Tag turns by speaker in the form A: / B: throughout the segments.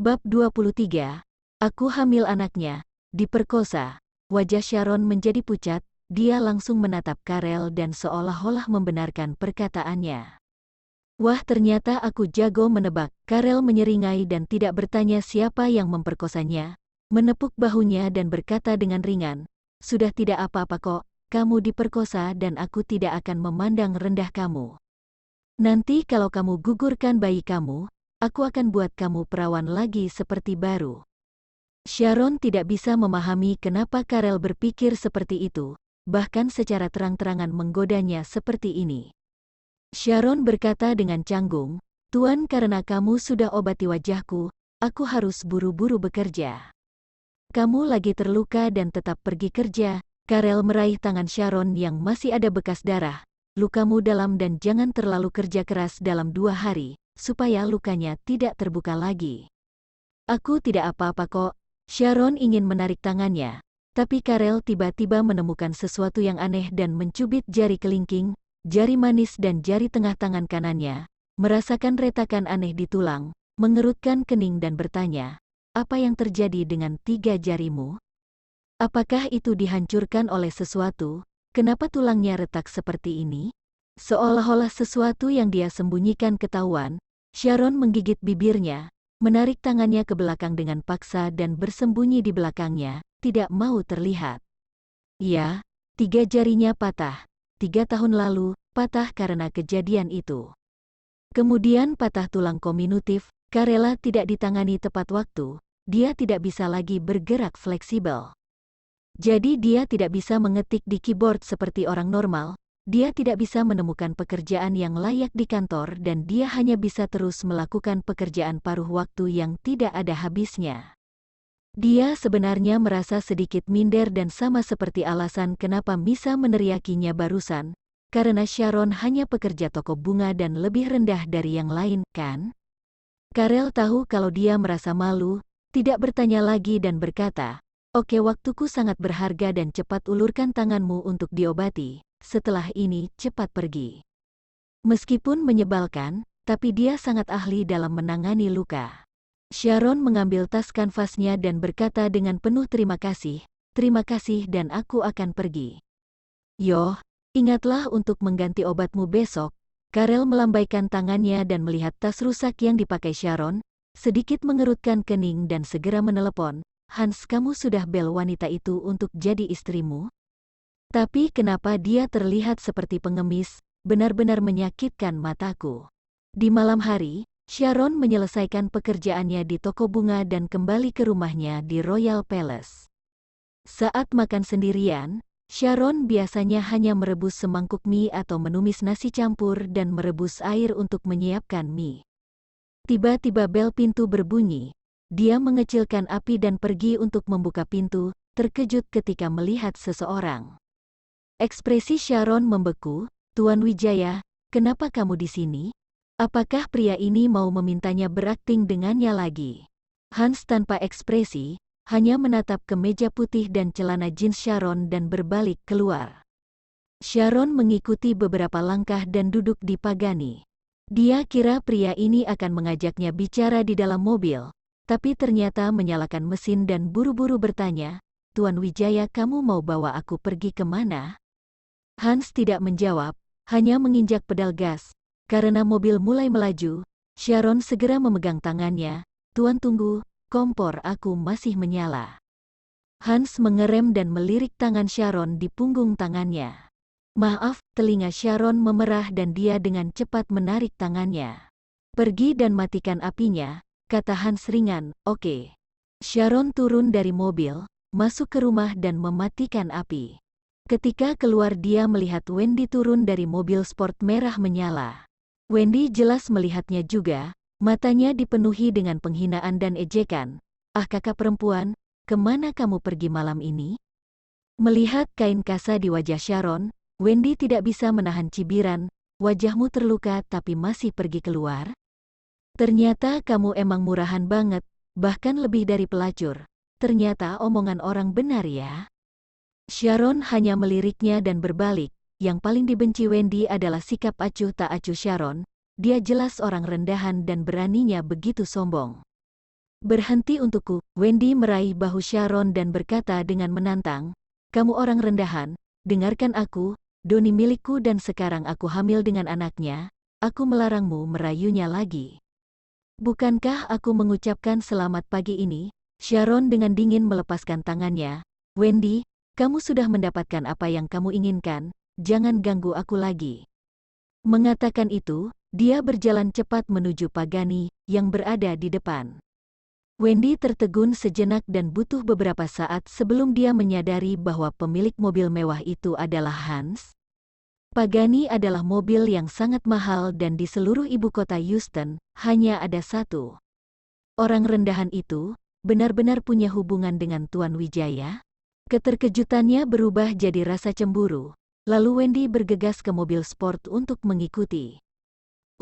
A: Bab 23, Aku hamil anaknya, diperkosa. Wajah Sharon menjadi pucat, dia langsung menatap Karel dan seolah-olah membenarkan perkataannya. Wah, ternyata aku jago menebak. Karel menyeringai dan tidak bertanya siapa yang memperkosanya, menepuk bahunya dan berkata dengan ringan, sudah tidak apa-apa kok, kamu diperkosa dan aku tidak akan memandang rendah kamu. Nanti kalau kamu gugurkan bayi kamu, aku akan buat kamu perawan lagi seperti baru. Sharon tidak bisa memahami kenapa Karel berpikir seperti itu, bahkan secara terang-terangan menggodanya seperti ini. Sharon berkata dengan canggung, Tuan, karena kamu sudah obati wajahku, aku harus buru-buru bekerja. Kamu lagi terluka dan tetap pergi kerja. Karel meraih tangan Sharon yang masih ada bekas darah. Lukamu dalam dan jangan terlalu kerja keras dalam 2 hari, supaya lukanya tidak terbuka lagi. Aku tidak apa-apa kok. Sharon ingin menarik tangannya, tapi Karel tiba-tiba menemukan sesuatu yang aneh dan mencubit jari kelingking, jari manis dan jari tengah tangan kanannya, merasakan retakan aneh di tulang, mengerutkan kening dan bertanya, apa yang terjadi dengan 3 jarimu? Apakah itu dihancurkan oleh sesuatu? Kenapa tulangnya retak seperti ini? Seolah-olah sesuatu yang dia sembunyikan ketahuan, Sharon menggigit bibirnya, menarik tangannya ke belakang dengan paksa dan bersembunyi di belakangnya, tidak mau terlihat. Ya, 3 jarinya patah. 3 tahun lalu, patah karena kejadian itu. Kemudian patah tulang kominutif, Karela tidak ditangani tepat waktu, dia tidak bisa lagi bergerak fleksibel. Jadi dia tidak bisa mengetik di keyboard seperti orang normal, dia tidak bisa menemukan pekerjaan yang layak di kantor dan dia hanya bisa terus melakukan pekerjaan paruh waktu yang tidak ada habisnya. Dia sebenarnya merasa sedikit minder dan sama seperti alasan kenapa Misa meneriakinya barusan, karena Sharon hanya pekerja toko bunga dan lebih rendah dari yang lain, kan? Karel tahu kalau dia merasa malu, tidak bertanya lagi dan berkata, Oke, waktuku sangat berharga dan cepat ulurkan tanganmu untuk diobati. Setelah ini, cepat pergi. Meskipun menyebalkan, tapi dia sangat ahli dalam menangani luka. Sharon mengambil tas kanvasnya dan berkata dengan penuh terima kasih dan aku akan pergi. Yoh, ingatlah untuk mengganti obatmu besok. Karel melambaikan tangannya dan melihat tas rusak yang dipakai Sharon, sedikit mengerutkan kening dan segera menelepon. Hans, kamu sudah bel wanita itu untuk jadi istrimu? Tapi kenapa dia terlihat seperti pengemis, benar-benar menyakitkan mataku. Di malam hari, Sharon menyelesaikan pekerjaannya di toko bunga dan kembali ke rumahnya di Royal Palace. Saat makan sendirian, Sharon biasanya hanya merebus semangkuk mie atau menumis nasi campur dan merebus air untuk menyiapkan mie. Tiba-tiba bel pintu berbunyi. Dia mengecilkan api dan pergi untuk membuka pintu, terkejut ketika melihat seseorang. Ekspresi Sharon membeku, Tuan Wijaya, kenapa kamu di sini? Apakah pria ini mau memintanya berakting dengannya lagi? Hans tanpa ekspresi, hanya menatap ke meja putih dan celana jeans Sharon dan berbalik keluar. Sharon mengikuti beberapa langkah dan duduk di pagani. Dia kira pria ini akan mengajaknya bicara di dalam mobil. Tapi ternyata menyalakan mesin dan buru-buru bertanya, Tuan Wijaya, kamu mau bawa aku pergi kemana? Hans tidak menjawab, hanya menginjak pedal gas. Karena mobil mulai melaju, Sharon segera memegang tangannya, Tuan tunggu, kompor aku masih menyala. Hans mengerem dan melirik tangan Sharon di punggung tangannya. Maaf, telinga Sharon memerah dan dia dengan cepat menarik tangannya. Pergi dan matikan apinya. Kata Hans ringan, oke. Sharon turun dari mobil, masuk ke rumah dan mematikan api. Ketika keluar dia melihat Wendy turun dari mobil sport merah menyala. Wendy jelas melihatnya juga, matanya dipenuhi dengan penghinaan dan ejekan. Ah kakak perempuan, kemana kamu pergi malam ini? Melihat kain kasa di wajah Sharon, Wendy tidak bisa menahan cibiran, wajahmu terluka tapi masih pergi keluar? Ternyata kamu emang murahan banget, bahkan lebih dari pelacur. Ternyata omongan orang benar ya. Sharon hanya meliriknya dan berbalik. Yang paling dibenci Wendy adalah sikap acuh tak acuh Sharon. Dia jelas orang rendahan dan beraninya begitu sombong. Berhenti untukku. Wendy meraih bahu Sharon dan berkata dengan menantang, kamu orang rendahan, dengarkan aku, Doni milikku dan sekarang aku hamil dengan anaknya, aku melarangmu merayunya lagi. Bukankah aku mengucapkan selamat pagi ini? Sharon dengan dingin melepaskan tangannya. Wendy, kamu sudah mendapatkan apa yang kamu inginkan, jangan ganggu aku lagi. Mengatakan itu, dia berjalan cepat menuju Pagani, yang berada di depan. Wendy tertegun sejenak dan butuh beberapa saat sebelum dia menyadari bahwa pemilik mobil mewah itu adalah Hans. Pagani adalah mobil yang sangat mahal dan di seluruh ibu kota Houston, hanya ada satu. Orang rendahan itu, benar-benar punya hubungan dengan Tuan Wijaya? Keterkejutannya berubah jadi rasa cemburu, lalu Wendy bergegas ke mobil sport untuk mengikuti.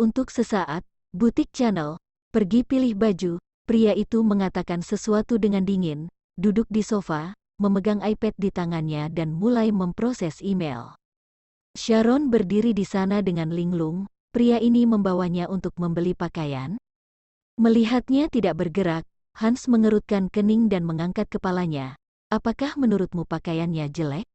A: Untuk sesaat, butik Chanel, pergi pilih baju. Pria itu mengatakan sesuatu dengan dingin, duduk di sofa, memegang iPad di tangannya dan mulai memproses email. Sharon berdiri di sana dengan linglung, pria ini membawanya untuk membeli pakaian. Melihatnya tidak bergerak, Hans mengerutkan kening dan mengangkat kepalanya. Apakah menurutmu pakaiannya jelek?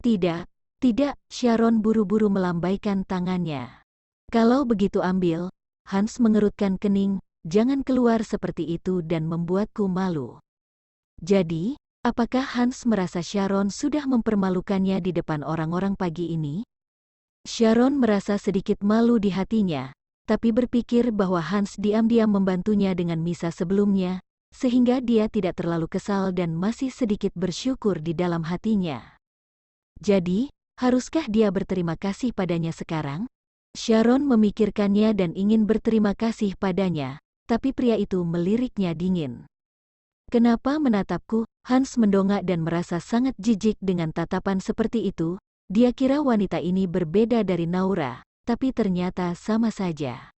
A: Tidak, tidak, Sharon buru-buru melambaikan tangannya. Kalau begitu ambil, Hans mengerutkan kening. Jangan keluar seperti itu dan membuatku malu. Jadi, apakah Hans merasa Sharon sudah mempermalukannya di depan orang-orang pagi ini? Sharon merasa sedikit malu di hatinya, tapi berpikir bahwa Hans diam-diam membantunya dengan misa sebelumnya, sehingga dia tidak terlalu kesal dan masih sedikit bersyukur di dalam hatinya. Jadi, haruskah dia berterima kasih padanya sekarang? Sharon memikirkannya dan ingin berterima kasih padanya. Tapi pria itu meliriknya dingin. Kenapa menatapku? Hans mendongak dan merasa sangat jijik dengan tatapan seperti itu. Dia kira wanita ini berbeda dari Naura, tapi ternyata sama saja.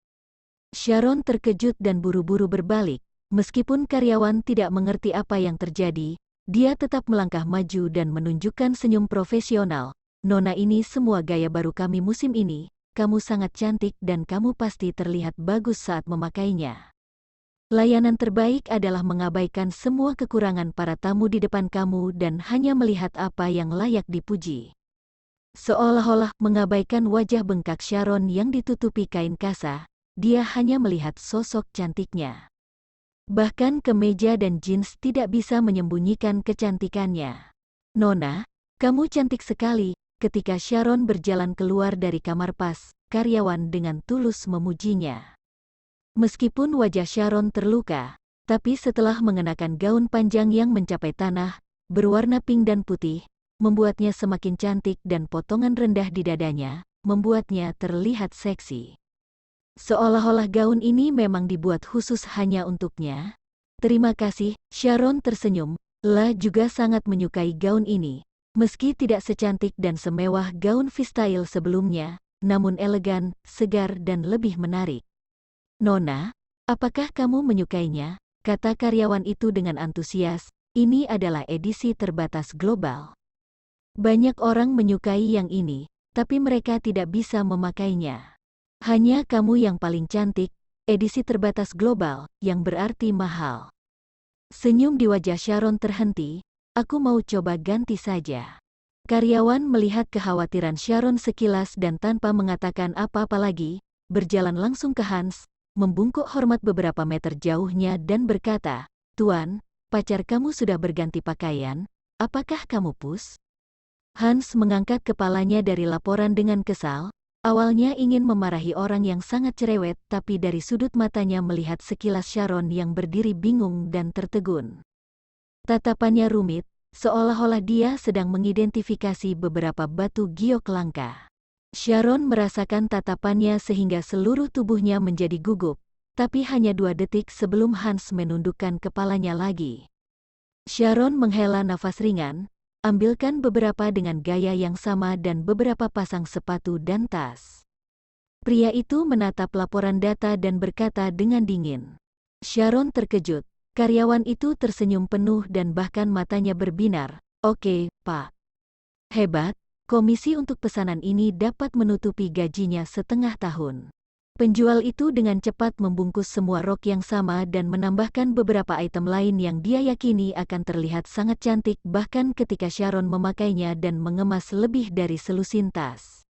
A: Sharon terkejut dan buru-buru berbalik. Meskipun karyawan tidak mengerti apa yang terjadi, dia tetap melangkah maju dan menunjukkan senyum profesional. Nona, ini semua gaya baru kami musim ini. Kamu sangat cantik dan kamu pasti terlihat bagus saat memakainya. Layanan terbaik adalah mengabaikan semua kekurangan para tamu di depan kamu dan hanya melihat apa yang layak dipuji. Seolah-olah mengabaikan wajah bengkak Sharon yang ditutupi kain kasa, dia hanya melihat sosok cantiknya. Bahkan kemeja dan jeans tidak bisa menyembunyikan kecantikannya. Nona, kamu cantik sekali. Ketika Sharon berjalan keluar dari kamar pas, karyawan dengan tulus memujinya. Meskipun wajah Sharon terluka, tapi setelah mengenakan gaun panjang yang mencapai tanah, berwarna pink dan putih, membuatnya semakin cantik dan potongan rendah di dadanya, membuatnya terlihat seksi. Seolah-olah gaun ini memang dibuat khusus hanya untuknya. Terima kasih, Sharon tersenyum. La juga sangat menyukai gaun ini. Meski tidak secantik dan semewah gaun freestyle sebelumnya, namun elegan, segar dan lebih menarik. Nona, apakah kamu menyukainya? Kata karyawan itu dengan antusias, ini adalah edisi terbatas global. Banyak orang menyukai yang ini, tapi mereka tidak bisa memakainya. Hanya kamu yang paling cantik, edisi terbatas global, yang berarti mahal. Senyum di wajah Sharon terhenti, aku mau coba ganti saja. Karyawan melihat kekhawatiran Sharon sekilas dan tanpa mengatakan apa-apa lagi, berjalan langsung ke Hans, membungkuk hormat beberapa meter jauhnya dan berkata, Tuan, pacar kamu sudah berganti pakaian, apakah kamu puas? Hans mengangkat kepalanya dari laporan dengan kesal, awalnya ingin memarahi orang yang sangat cerewet tapi dari sudut matanya melihat sekilas Sharon yang berdiri bingung dan tertegun. Tatapannya rumit, seolah-olah dia sedang mengidentifikasi beberapa batu giok langka. Sharon merasakan tatapannya sehingga seluruh tubuhnya menjadi gugup, tapi hanya 2 detik sebelum Hans menundukkan kepalanya lagi. Sharon menghela nafas ringan, ambilkan beberapa dengan gaya yang sama dan beberapa pasang sepatu dan tas. Pria itu menatap laporan data dan berkata dengan dingin. Sharon terkejut, karyawan itu tersenyum penuh dan bahkan matanya berbinar. Oke, Pak. Hebat. Komisi untuk pesanan ini dapat menutupi gajinya setengah tahun. Penjual itu dengan cepat membungkus semua rok yang sama dan menambahkan beberapa item lain yang dia yakini akan terlihat sangat cantik bahkan ketika Sharon memakainya dan mengemas lebih dari selusin tas.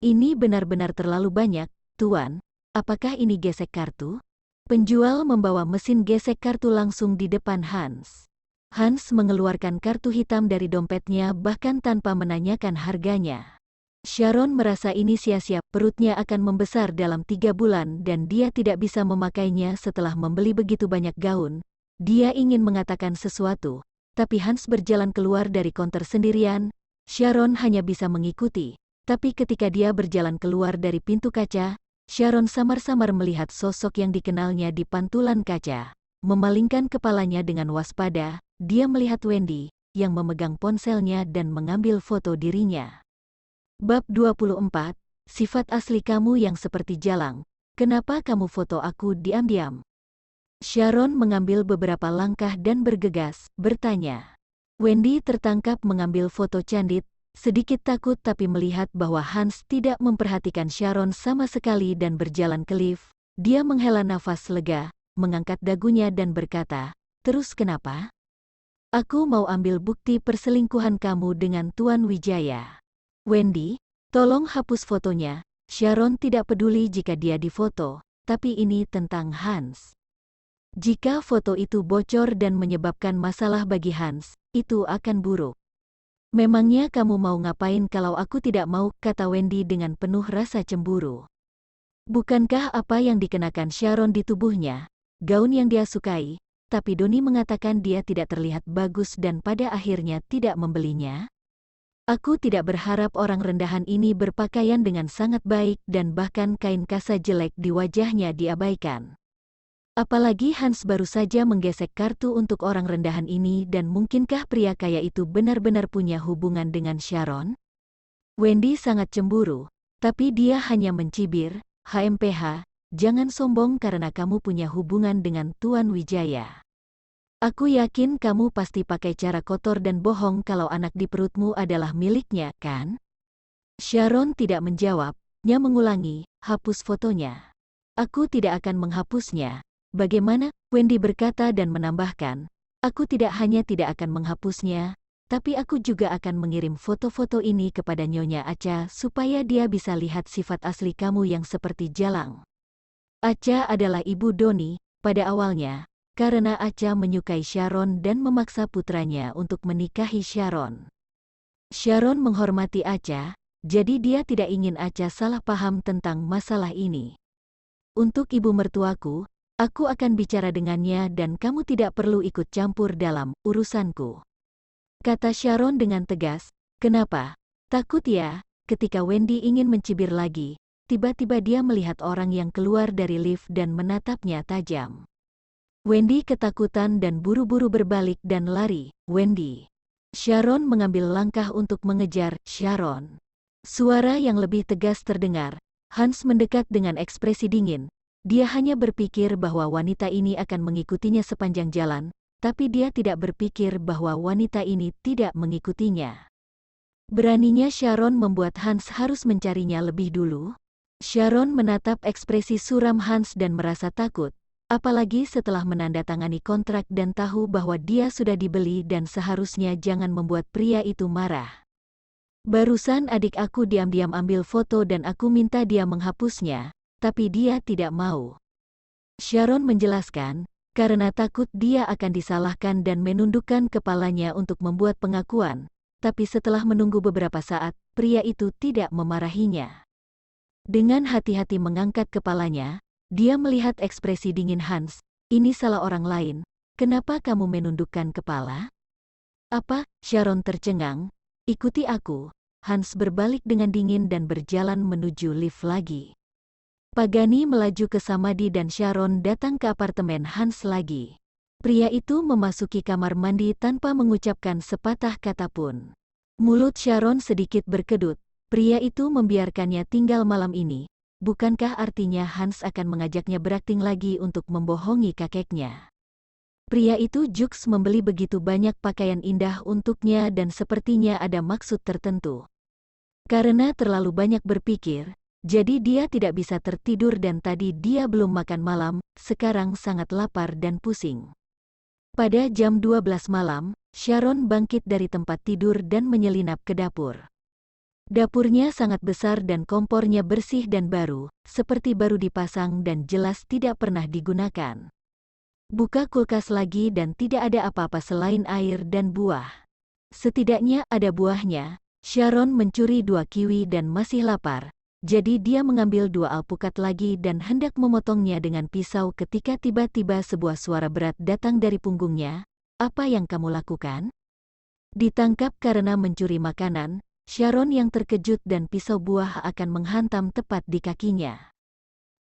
A: Ini benar-benar terlalu banyak, Tuan. Apakah ini gesek kartu? Penjual membawa mesin gesek kartu langsung di depan Hans. Hans mengeluarkan kartu hitam dari dompetnya bahkan tanpa menanyakan harganya. Sharon merasa ini sia-sia, perutnya akan membesar dalam 3 bulan dan dia tidak bisa memakainya setelah membeli begitu banyak gaun. Dia ingin mengatakan sesuatu, tapi Hans berjalan keluar dari konter sendirian. Sharon hanya bisa mengikuti, tapi ketika dia berjalan keluar dari pintu kaca, Sharon samar-samar melihat sosok yang dikenalnya di pantulan kaca. Memalingkan kepalanya dengan waspada, dia melihat Wendy, yang memegang ponselnya dan mengambil foto dirinya. Bab 24, sifat asli kamu yang seperti jalang, kenapa kamu foto aku diam-diam? Sharon mengambil beberapa langkah dan bergegas, bertanya. Wendy tertangkap mengambil foto candid, sedikit takut tapi melihat bahwa Hans tidak memperhatikan Sharon sama sekali dan berjalan ke lift. Dia menghela nafas lega, mengangkat dagunya dan berkata, "Terus kenapa?" "Aku mau ambil bukti perselingkuhan kamu dengan Tuan Wijaya." "Wendy, tolong hapus fotonya." Sharon tidak peduli jika dia difoto, tapi ini tentang Hans. Jika foto itu bocor dan menyebabkan masalah bagi Hans, itu akan buruk. "Memangnya kamu mau ngapain kalau aku tidak mau?" kata Wendy dengan penuh rasa cemburu. Bukankah apa yang dikenakan Sharon di tubuhnya, gaun yang dia sukai, tapi Doni mengatakan dia tidak terlihat bagus dan pada akhirnya tidak membelinya? "Aku tidak berharap orang rendahan ini berpakaian dengan sangat baik dan bahkan kain kasa jelek di wajahnya diabaikan. Apalagi Hans baru saja menggesek kartu untuk orang rendahan ini dan mungkinkah pria kaya itu benar-benar punya hubungan dengan Sharon?" Wendy sangat cemburu, tapi dia hanya mencibir, "HMPH, jangan sombong karena kamu punya hubungan dengan Tuan Wijaya. Aku yakin kamu pasti pakai cara kotor dan bohong kalau anak di perutmu adalah miliknya, kan?" Sharon tidak menjawab, dia mengulangi, "Hapus fotonya." "Aku tidak akan menghapusnya." "Bagaimana?" Wendy berkata dan menambahkan, "Aku tidak hanya tidak akan menghapusnya, tapi aku juga akan mengirim foto-foto ini kepada Nyonya Acha supaya dia bisa lihat sifat asli kamu yang seperti jalang." Acha adalah ibu Doni, pada awalnya, karena Acha menyukai Sharon dan memaksa putranya untuk menikahi Sharon. Sharon menghormati Acha, jadi dia tidak ingin Acha salah paham tentang masalah ini. "Untuk ibu mertuaku, aku akan bicara dengannya dan kamu tidak perlu ikut campur dalam urusanku," kata Sharon dengan tegas. "Kenapa? Takut ya?" Ketika Wendy ingin mencibir lagi, tiba-tiba dia melihat orang yang keluar dari lift dan menatapnya tajam. Wendy ketakutan dan buru-buru berbalik dan lari. "Wendy!" Sharon mengambil langkah untuk mengejar Sharon. Suara yang lebih tegas terdengar. Hans mendekat dengan ekspresi dingin. Dia hanya berpikir bahwa wanita ini akan mengikutinya sepanjang jalan, tapi dia tidak berpikir bahwa wanita ini tidak mengikutinya. Beraninya Sharon membuat Hans harus mencarinya lebih dulu. Sharon menatap ekspresi suram Hans dan merasa takut. Apalagi setelah menandatangani kontrak dan tahu bahwa dia sudah dibeli dan seharusnya jangan membuat pria itu marah. "Barusan adik aku diam-diam ambil foto dan aku minta dia menghapusnya, tapi dia tidak mau." Sharon menjelaskan, karena takut dia akan disalahkan dan menundukkan kepalanya untuk membuat pengakuan, tapi setelah menunggu beberapa saat, pria itu tidak memarahinya. Dengan hati-hati mengangkat kepalanya, dia melihat ekspresi dingin Hans. "Ini salah orang lain, kenapa kamu menundukkan kepala?" "Apa?" Sharon tercengang. "Ikuti aku." Hans berbalik dengan dingin dan berjalan menuju lift lagi. Pagani melaju ke Samadi dan Sharon datang ke apartemen Hans lagi. Pria itu memasuki kamar mandi tanpa mengucapkan sepatah kata pun. Mulut Sharon sedikit berkedut. Pria itu membiarkannya tinggal malam ini. Bukankah artinya Hans akan mengajaknya berakting lagi untuk membohongi kakeknya? Pria itu Jux membeli begitu banyak pakaian indah untuknya dan sepertinya ada maksud tertentu. Karena terlalu banyak berpikir, Jadi dia tidak bisa tertidur dan tadi dia belum makan malam, sekarang sangat lapar dan pusing. Pada jam 12 malam, Sharon bangkit dari tempat tidur dan menyelinap ke dapur. Dapurnya sangat besar dan kompornya bersih dan baru, seperti baru dipasang dan jelas tidak pernah digunakan. Buka kulkas lagi dan tidak ada apa-apa selain air dan buah. Setidaknya ada buahnya. Sharon mencuri 2 kiwi dan masih lapar. Jadi dia mengambil 2 alpukat lagi dan hendak memotongnya dengan pisau ketika tiba-tiba sebuah suara berat datang dari punggungnya. Apa yang kamu lakukan? Ditangkap karena mencuri makanan, Sharon yang terkejut dan pisau buah akan menghantam tepat di kakinya.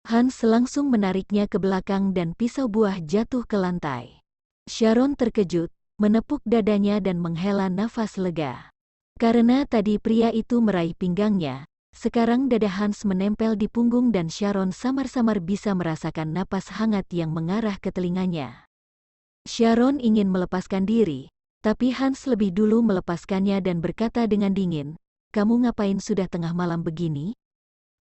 A: Hans langsung menariknya ke belakang dan pisau buah jatuh ke lantai. Sharon terkejut, menepuk dadanya dan menghela nafas lega. Karena tadi pria itu meraih pinggangnya, sekarang dada Hans menempel di punggung dan Sharon samar-samar bisa merasakan napas hangat yang mengarah ke telinganya. Sharon ingin melepaskan diri, tapi Hans lebih dulu melepaskannya dan berkata dengan dingin, "Kamu ngapain sudah tengah malam begini?"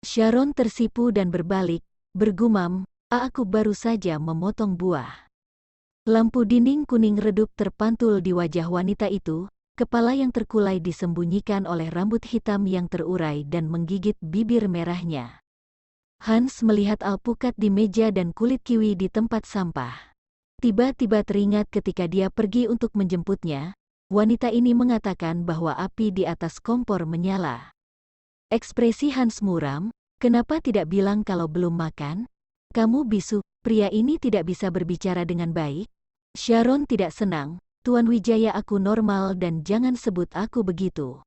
A: Sharon tersipu dan berbalik, bergumam, Aku baru saja memotong buah." Lampu dinding kuning redup terpantul di wajah wanita itu. Kepala yang terkulai disembunyikan oleh rambut hitam yang terurai dan menggigit bibir merahnya. Hans melihat alpukat di meja dan kulit kiwi di tempat sampah. Tiba-tiba teringat ketika dia pergi untuk menjemputnya, wanita ini mengatakan bahwa api di atas kompor menyala. Ekspresi Hans muram, kenapa tidak bilang kalau belum makan? Kamu bisu, pria ini tidak bisa berbicara dengan baik. Sharon tidak senang. Tuan Wijaya, aku normal dan jangan sebut aku begitu.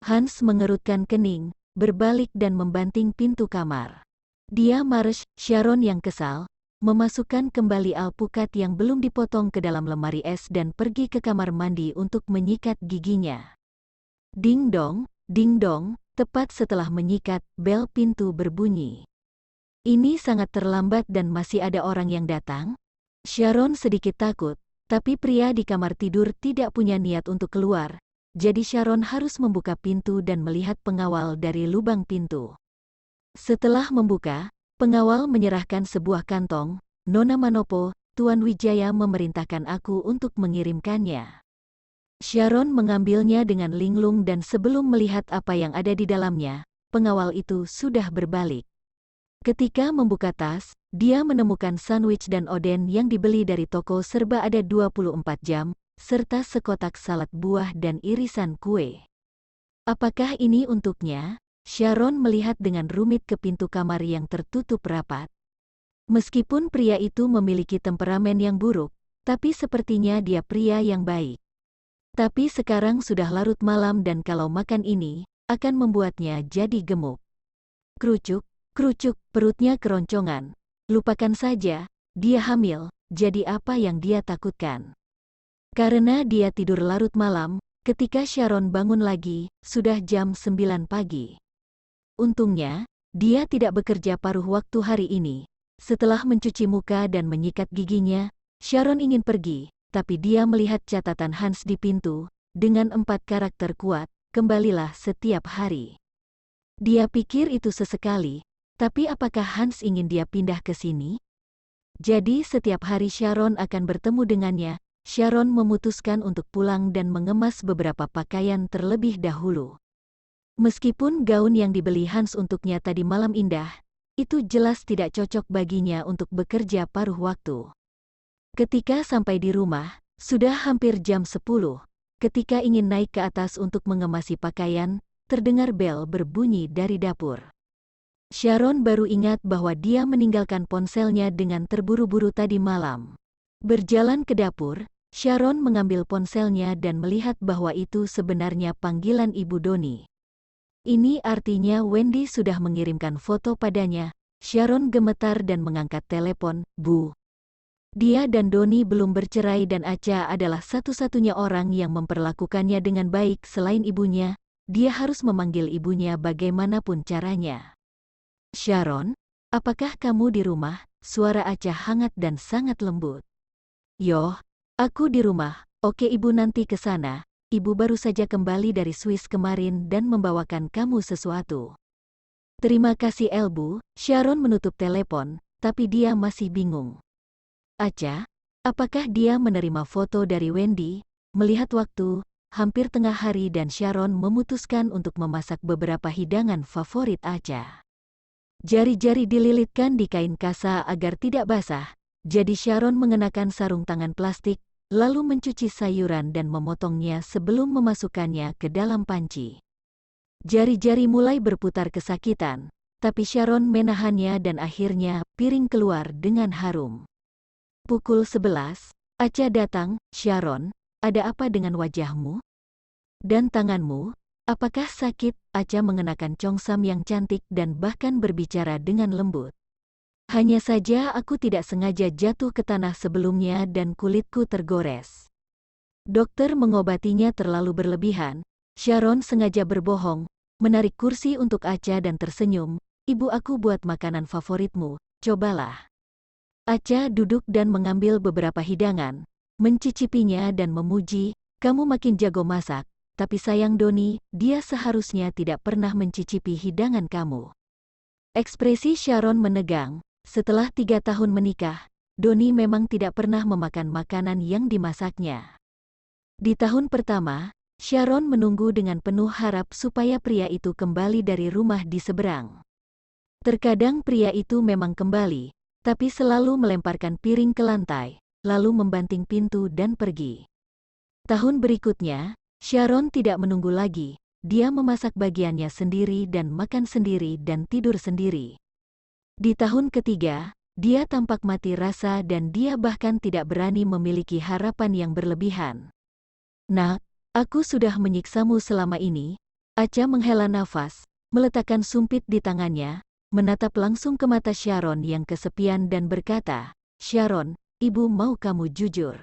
A: Hans mengerutkan kening, berbalik dan membanting pintu kamar. Dia marah. Sharon yang kesal, memasukkan kembali alpukat yang belum dipotong ke dalam lemari es dan pergi ke kamar mandi untuk menyikat giginya. Ding dong, tepat setelah menyikat, bel pintu berbunyi. Ini sangat terlambat dan masih ada orang yang datang? Sharon sedikit takut. Tapi pria di kamar tidur tidak punya niat untuk keluar, jadi Sharon harus membuka pintu dan melihat pengawal dari lubang pintu. Setelah membuka, pengawal menyerahkan sebuah kantong. Nona Manopo, Tuan Wijaya memerintahkan aku untuk mengirimkannya. Sharon mengambilnya dengan linglung dan sebelum melihat apa yang ada di dalamnya, pengawal itu sudah berbalik. Ketika membuka tas, dia menemukan sandwich dan oden yang dibeli dari toko serba ada 24 jam, serta sekotak salad buah dan irisan kue. Apakah ini untuknya? Sharon melihat dengan rumit ke pintu kamar yang tertutup rapat. Meskipun pria itu memiliki temperamen yang buruk, tapi sepertinya dia pria yang baik. Tapi sekarang sudah larut malam dan kalau makan ini, akan membuatnya jadi gemuk. Kerucuk, perutnya keroncongan. Lupakan saja, dia hamil, jadi apa yang dia takutkan? Karena dia tidur larut malam, ketika Sharon bangun lagi, sudah jam 9 pagi. Untungnya, dia tidak bekerja paruh waktu hari ini. Setelah mencuci muka dan menyikat giginya, Sharon ingin pergi, tapi dia melihat catatan Hans di pintu, dengan 4 karakter kuat, kembalilah setiap hari. Dia pikir itu sesekali, tapi apakah Hans ingin dia pindah ke sini? Jadi setiap hari Sharon akan bertemu dengannya. Sharon memutuskan untuk pulang dan mengemas beberapa pakaian terlebih dahulu. Meskipun gaun yang dibeli Hans untuknya tadi malam indah, itu jelas tidak cocok baginya untuk bekerja paruh waktu. Ketika sampai di rumah, sudah hampir jam 10. Ketika ingin naik ke atas untuk mengemasi pakaian, terdengar bel berbunyi dari dapur. Sharon baru ingat bahwa dia meninggalkan ponselnya dengan terburu-buru tadi malam. Berjalan ke dapur, Sharon mengambil ponselnya dan melihat bahwa itu sebenarnya panggilan Ibu Doni. Ini artinya Wendy sudah mengirimkan foto padanya. Sharon gemetar dan mengangkat telepon. Bu. Dia dan Doni belum bercerai dan Acha adalah satu-satunya orang yang memperlakukannya dengan baik selain ibunya. Dia harus memanggil ibunya bagaimanapun caranya. Sharon, apakah kamu di rumah? Suara Acha hangat dan sangat lembut. Yoh, aku di rumah. Oke, ibu nanti ke sana. Ibu baru saja kembali dari Swiss kemarin dan membawakan kamu sesuatu. Terima kasih Elbu, Sharon menutup telepon, tapi dia masih bingung. Acha, apakah dia menerima foto dari Wendy? Melihat waktu, hampir tengah hari dan Sharon memutuskan untuk memasak beberapa hidangan favorit Acha. Jari-jari dililitkan di kain kasa agar tidak basah, jadi Sharon mengenakan sarung tangan plastik, lalu mencuci sayuran dan memotongnya sebelum memasukkannya ke dalam panci. Jari-jari mulai berputar kesakitan, tapi Sharon menahannya dan akhirnya piring keluar dengan harum. Pukul 11, Acha datang. Sharon, ada apa dengan wajahmu? Dan tanganmu? Apakah sakit? Acha mengenakan congsam yang cantik dan bahkan berbicara dengan lembut. Hanya saja aku tidak sengaja jatuh ke tanah sebelumnya dan kulitku tergores. Dokter mengobatinya terlalu berlebihan. Sharon sengaja berbohong, menarik kursi untuk Acha dan tersenyum. Ibu aku buat makanan favoritmu, cobalah. Acha duduk dan mengambil beberapa hidangan, mencicipinya dan memuji, kamu makin jago masak, tapi sayang Doni, dia seharusnya tidak pernah mencicipi hidangan kamu. Ekspresi Sharon menegang, setelah 3 tahun menikah, Doni memang tidak pernah memakan makanan yang dimasaknya. Di tahun pertama, Sharon menunggu dengan penuh harap supaya pria itu kembali dari rumah di seberang. Terkadang pria itu memang kembali, tapi selalu melemparkan piring ke lantai, lalu membanting pintu dan pergi. Tahun berikutnya, Sharon tidak menunggu lagi, dia memasak bagiannya sendiri dan makan sendiri dan tidur sendiri. Di tahun ketiga, dia tampak mati rasa dan dia bahkan tidak berani memiliki harapan yang berlebihan. Nak, aku sudah menyiksamu selama ini. Acha menghela nafas, meletakkan sumpit di tangannya, menatap langsung ke mata Sharon yang kesepian dan berkata, Sharon, ibu mau kamu jujur.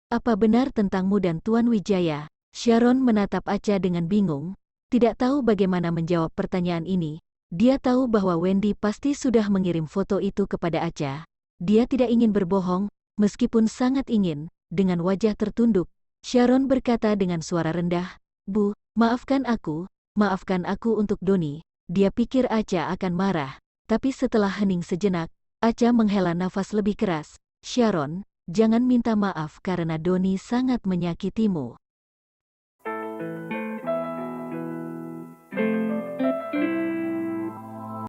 A: Apa benar tentangmu dan Tuan Wijaya? Sharon menatap Acha dengan bingung, tidak tahu bagaimana menjawab pertanyaan ini. Dia tahu bahwa Wendy pasti sudah mengirim foto itu kepada Acha. Dia tidak ingin berbohong, meskipun sangat ingin. Dengan wajah tertunduk, Sharon berkata dengan suara rendah, Bu, maafkan aku untuk Doni. Dia pikir Acha akan marah, tapi setelah hening sejenak, Acha menghela nafas lebih keras. Sharon, jangan minta maaf karena Doni sangat menyakitimu.